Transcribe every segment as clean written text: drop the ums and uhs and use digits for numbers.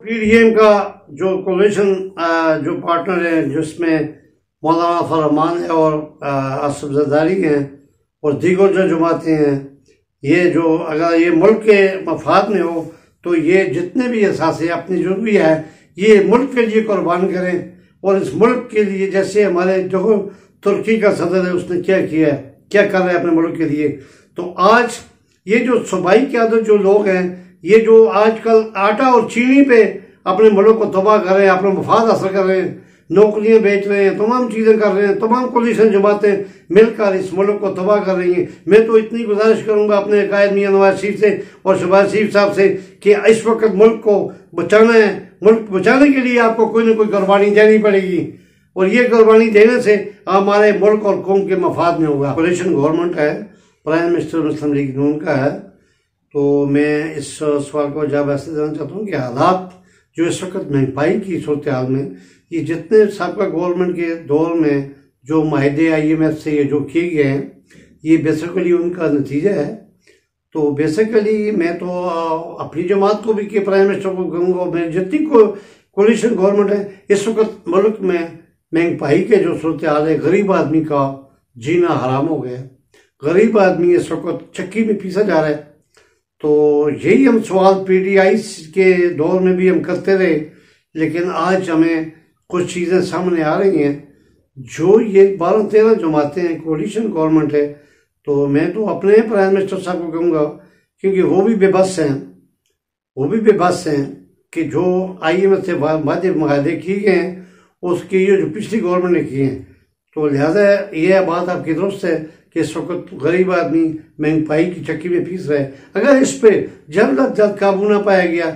PDM का जो collision जो पार्टनर है जिसमें मौलाना फरमान है और असफ जरदारी हैं और दीगर जो जमातें हैं, ये जो अगर ये मुल्क के मफाद में हो तो ये जितने भी असासे अपनी जो भी है ये मुल्क के लिए कुर्बान करें। और इस मुल्क के लिए जैसे हमारे जो तुर्की का सदर है उसने क्या किया है, क्या कर रहे हैं अपने मुल्क के लिए। तो आज ये जो सूबाई क़यादत जो लोग हैं, ये जो आजकल आटा और चीनी पे अपने मुल्क को तबाह कर रहे हैं, अपना मफाद हासिल कर रहे हैं, नौकरियां बेच रहे हैं, तमाम चीज़ें कर रहे हैं, तमाम कोलिशन जमातें मिलकर इस मुल्क को तबाह कर रही हैं। मैं तो इतनी गुजारिश करूंगा अपने कायद मियां नवाज शरीफ से और शहबाज शरीफ साहब से कि इस वक्त मुल्क को बचाना है। मुल्क बचाने के लिए आपको कोई ना कोई कुर्बानी देनी पड़ेगी और ये कुर्बानी देने से हमारे मुल्क और कौम के मफाद में होगा। कोलिशन गवर्नमेंट है, प्राइम मिनिस्टर मुस्लिम लीग नून का है। तो मैं इस सवाल को जवाब ऐसे देना चाहता हूँ कि हालात जो इस वक्त महंगाई की सूरत हाल में, ये जितने सबका गवर्नमेंट के दौर में जो माहदे IMF से ये जो किए गए हैं, ये बेसिकली उनका नतीजा है। तो बेसिकली मैं तो अपनी जमात को भी कि प्राइम मिनिस्टर को कहूँगा, मैं जितनी कोलिशन गवर्नमेंट है, इस वक्त मुल्क में महंगाई के जो सूरत हाल है, गरीब आदमी का जीना हराम हो गया। गरीब आदमी इस वक्त चक्की में पीसा जा रहा है। तो यही हम सवाल PDI के दौर में भी हम करते रहे, लेकिन आज हमें कुछ चीज़ें सामने आ रही हैं। जो ये 12-13 जमातें हैं, कोलिशन गवर्नमेंट है, तो मैं तो अपने प्राइम मिनिस्टर साहब को कहूँगा, क्योंकि वो भी बेबस हैं कि जो IMF से माहदे किए गए हैं उसके ये जो पिछली गवर्नमेंट ने किए हैं। तो लिहाजा ये बात आपकी दुरुस्त है कि इस वक्त गरीब आदमी महंगाई की चक्की में पीस रहा है। अगर इस पे जल्द काबू ना पाया गया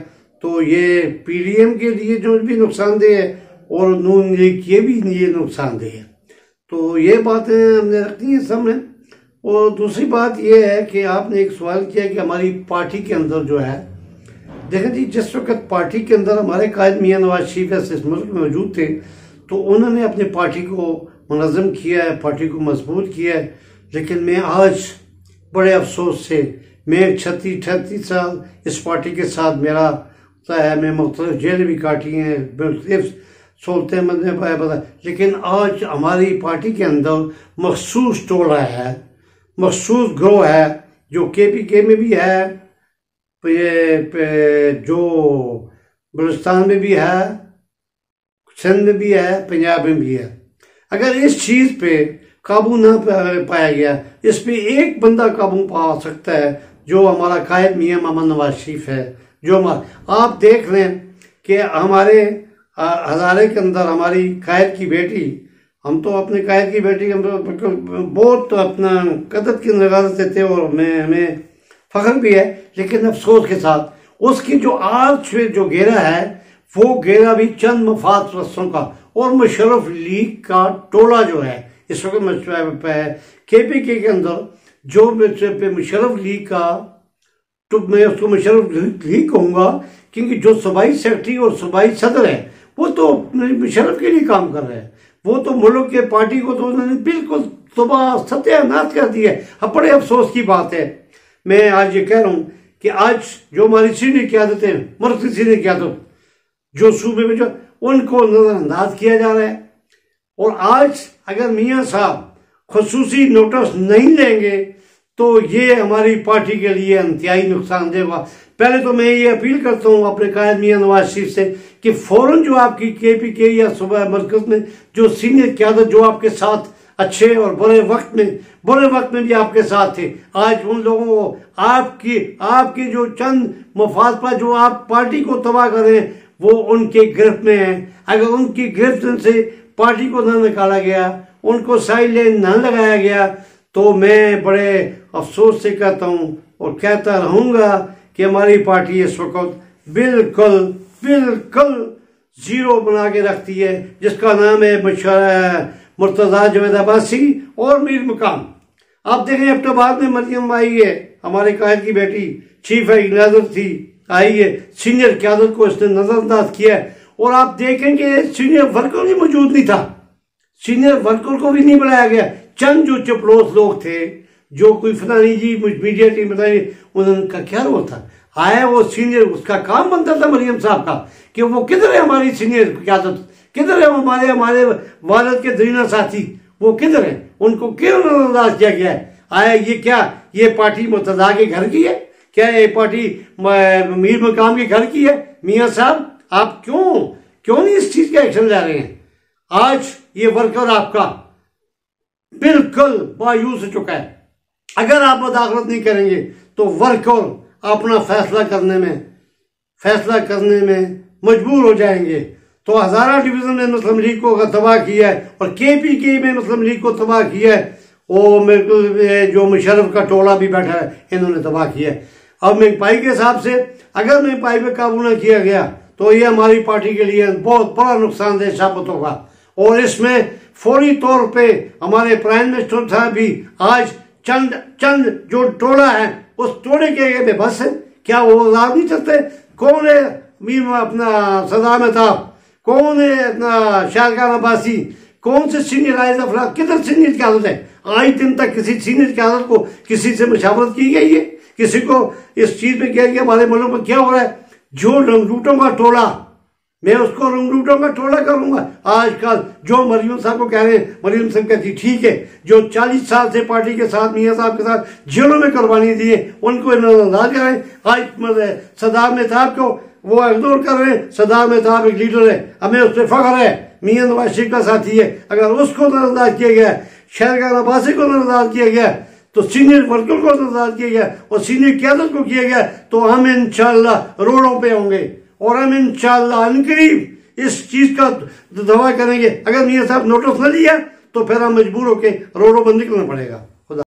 तो ये PDM के लिए जो भी नुकसानदेह है और नून लीग के भी ये नुकसानदेह है। तो ये बातें हमने रखनी है सामने। और दूसरी बात ये है कि आपने एक सवाल किया कि हमारी पार्टी के अंदर जो है, देखें जी, जिस वक्त पार्टी के अंदर हमारे कायद मियां नवाज शरीफ इस मुल्क में मौजूद थे तो उन्होंने अपनी पार्टी को मुनज़्ज़म किया है, पार्टी को मजबूत किया है। लेकिन मैं आज बड़े अफसोस से, मैं 36-38 साल इस पार्टी के साथ मेरा है, मैं मुख्तलिफ जेलें भी काटी हैं, मुख्तलिफ सहूलतें मैंने पाया, लेकिन आज हमारी पार्टी के अंदर मखसूस टोला है, मखसूस ग्रोह है, जो KPK में भी है, जो बलूचिस्तान में भी है, सिंध में भी है, पंजाब में भी है। अगर इस चीज़ पे काबू ना पाया गया, इस पे एक बंदा काबू पा सकता है जो हमारा कायद मियां मोहम्मद नवाज शरीफ है। जो हमारा आप देख लें कि हमारे हज़ारे के अंदर हमारी कायद की बेटी, हम तो अपने कायद की बेटी बहुत अपना कदर की नज़ारत देते और हमें फख्र भी है, लेकिन अफसोस के साथ उसकी जो आर्च जो घेरा है वो घेरा भी चंद मफाद परस्तों का और मुशर्रफ लीग का टोला जो है इस वक्त KPK के अंदर, जो मुशर्रफ लीग का, तो मैं उसको मुशर्रफ लीग कहूँगा क्योंकि जो सूबाई सेक्रेटरी और सूबाई सदर है वो तो मुशर्रफ के लिए काम कर रहे हैं। वो तो मुल्क के पार्टी को तो उन्होंने बिल्कुल सुबह सत्यानाश कर दिया है। बड़े अफसोस की बात है। मैं आज ये कह रहा हूँ कि आज जो हमारी सीनियर क़यादत है, मरकज़ी सीनियर क़यादत जो सूबे में, जो उनको नज़रअंदाज किया जा रहा है। और आज अगर मियाँ साहब खुसूसी नोटिस नहीं लेंगे तो ये हमारी पार्टी के लिए इंतहाई नुकसानदेह होगा। पहले तो मैं ये अपील करता हूँ अपने कायद मियां नवाज शरीफ से कि फौरन जो आपकी KPK या सूबा मरकज में जो सीनियर क़यादत जो आपके साथ अच्छे और बुरे वक्त में भी आपके साथ थे, आज उन लोगों को आपकी जो चंद मफाद पर जो आप पार्टी को तबाह कर रहे हैं वो उनके गिरफ्त में है। अगर उनकी गिरफ्त से पार्टी को न निकाला गया, उनको साइड लाइन न लगाया गया, तो मैं बड़े अफसोस से कहता हूँ और कहता रहूँगा कि हमारी पार्टी इस वक्त बिल्कुल जीरो बना के रखती है, जिसका नाम है मुर्तज़ा जावेद अब्बासी और मीर मकाम। आप देखें एबटाबाद में मरियम आई है, हमारे कायद की बेटी, चीफ एडवाइजर थी, आई है, सीनियर क़यादत को इसने नजरअंदाज किया है। और आप देखेंगे सीनियर वर्कर भी मौजूद नहीं था, सीनियर वर्कर को भी नहीं बुलाया गया। चंद जो चपलोस लोग थे, जो कोई फलानी जी मीडिया टीम बताई, उनका क्या रोल था। आया वो सीनियर, उसका काम बनता था मरियम साहब का कि वो किधर है हमारी सीनियर क्यादत, किधर है हमारे वालिद के दरीना साथी, वो किधर है, उनको क्यों नजरअंदाज किया गया है। आया ये क्या, ये पार्टी मुर्तजा के घर की है क्या, ये पार्टी मीर मकाम के घर की है। मियाँ साहब आप क्यों नहीं इस चीज का एक्शन ले रहे हैं। आज ये वर्कर आपका बिल्कुल मायूस हो चुका है। अगर आप मुदाखलत नहीं करेंगे तो वर्कर अपना फैसला करने में मजबूर हो जाएंगे। तो हजारा डिवीजन ने मुस्लिम लीग को तबाह किया है और KPK में मुस्लिम लीग को तबाह किया है। वो मेरे को जो मुशर्रफ का टोला भी बैठा है, इन्होंने तबाह किया है। अब महंगाई के हिसाब से अगर महंगाई पे काबू न किया गया तो ये हमारी पार्टी के लिए बहुत बड़ा नुकसानदेह साबित होगा। और इसमें फौरी तौर पे हमारे प्राइम मिनिस्टर साहब भी आज चंद जो टोला है उस टोले के बेबस है। क्या वो आजाद नहीं चाहते? कौन है मीर अपना सदाम मेहताब, कौन है अपना शाहजहां अब्बासी, कौन से सीनियर आयज अफराद, किधर सीनियर की आदत है? आज दिन तक किसी सीनियर की आदत को किसी से मशावरत की गई है? किसी को इस चीज में क्या कि हमारे मुल्क में क्या हो रहा है? जो रंगरूटों का टोला, मैं उसको रंगरूटों का टोला करूंगा। आजकल जो मरियम साहब को कह रहे हैं, मरियम साहब कहती ठीक है, जो 40 साल से पार्टी के साथ मियाँ साहब के साथ जेलों में कुर्बानी दी है उनको नजरअंदाज करें। आज सदाम मेहताब को वो इग्नोर कर रहे हैं। सदाम मेहताब एक लीडर है, हमें उस पर फख्र है, मियाँ नवाज शरीफ का साथी है। अगर उसको नजरअंदाज किया गया, शाहजहां अब्बासी को नजरअंदाज किया गया, तो सीनियर वर्कर को नजरअंदाज किया गया और सीनियर क्यादत को किया गया, तो हम इंशाअल्लाह रोडों पे होंगे और हम इंशाअल्लाह अनकरीब इस चीज का दावा करेंगे। अगर मियाँ साहब नोटिस न लिया तो फिर हम मजबूर होकर रोडों पर निकलना पड़ेगा।